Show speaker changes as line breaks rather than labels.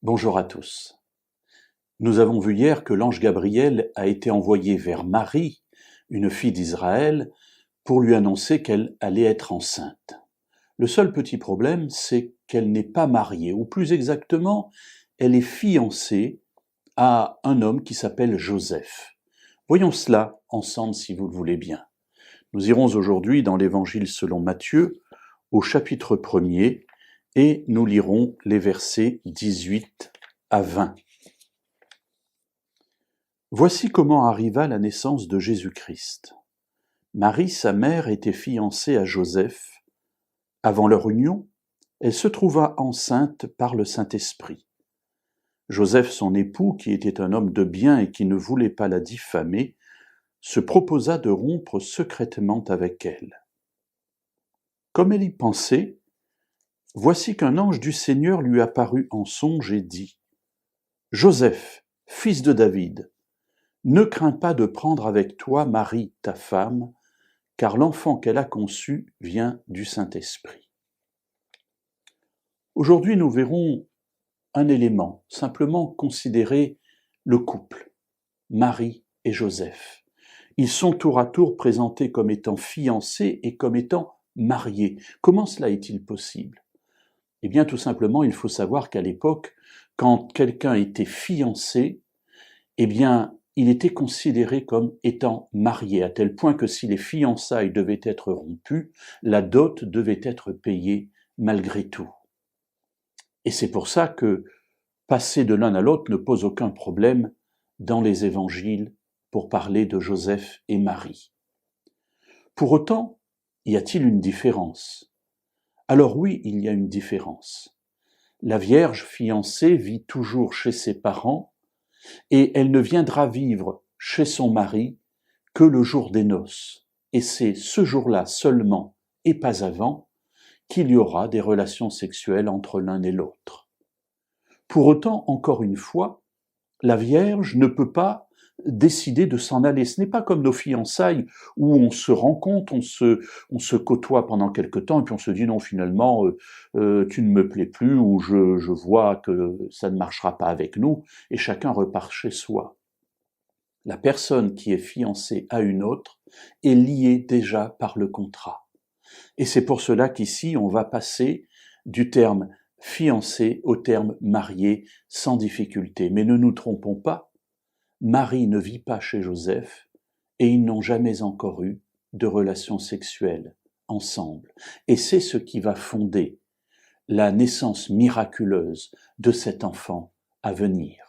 Bonjour à tous. Nous avons vu hier que l'ange Gabriel a été envoyé vers Marie, une fille d'Israël, pour lui annoncer qu'elle allait être enceinte. Le seul petit problème, c'est qu'elle n'est pas mariée, ou plus exactement, elle est fiancée à un homme qui s'appelle Joseph. Voyons cela ensemble si vous le voulez bien. Nous irons aujourd'hui dans l'Évangile selon Matthieu, au chapitre 1er, et nous lirons les versets 18 à 20. Voici comment arriva la naissance de Jésus-Christ. Marie, sa mère, était fiancée à Joseph. Avant leur union, elle se trouva enceinte par le Saint-Esprit. Joseph, son époux, qui était un homme de bien et qui ne voulait pas la diffamer, se proposa de rompre secrètement avec elle. Comme elle y pensait, voici qu'un ange du Seigneur lui apparut en songe et dit : « Joseph, fils de David, ne crains pas de prendre avec toi Marie, ta femme, car l'enfant qu'elle a conçu vient du Saint-Esprit. » Aujourd'hui, nous verrons un élément, simplement considérer le couple, Marie et Joseph. Ils sont tour à tour présentés comme étant fiancés et comme étant mariés. Comment cela est-il possible ? Eh bien, tout simplement, il faut savoir qu'à l'époque, quand quelqu'un était fiancé, eh bien, il était considéré comme étant marié, à tel point que si les fiançailles devaient être rompues, la dot devait être payée malgré tout. Et c'est pour ça que passer de l'un à l'autre ne pose aucun problème dans les évangiles pour parler de Joseph et Marie. Pour autant, y a-t-il une différence ? Alors oui, il y a une différence. La Vierge fiancée vit toujours chez ses parents et elle ne viendra vivre chez son mari que le jour des noces. Et c'est ce jour-là seulement, et pas avant, qu'il y aura des relations sexuelles entre l'un et l'autre. Pour autant, encore une fois, la Vierge ne peut pas décider de s'en aller. Ce n'est pas comme nos fiançailles où on se rencontre, on se côtoie pendant quelque temps et puis on se dit non, finalement, tu ne me plais plus ou je vois que ça ne marchera pas avec nous et chacun repart chez soi. La personne qui est fiancée à une autre est liée déjà par le contrat. Et c'est pour cela qu'ici, on va passer du terme fiancé au terme marié sans difficulté. Mais ne nous trompons pas, Marie ne vit pas chez Joseph et ils n'ont jamais encore eu de relations sexuelles ensemble. Et c'est ce qui va fonder la naissance miraculeuse de cet enfant à venir.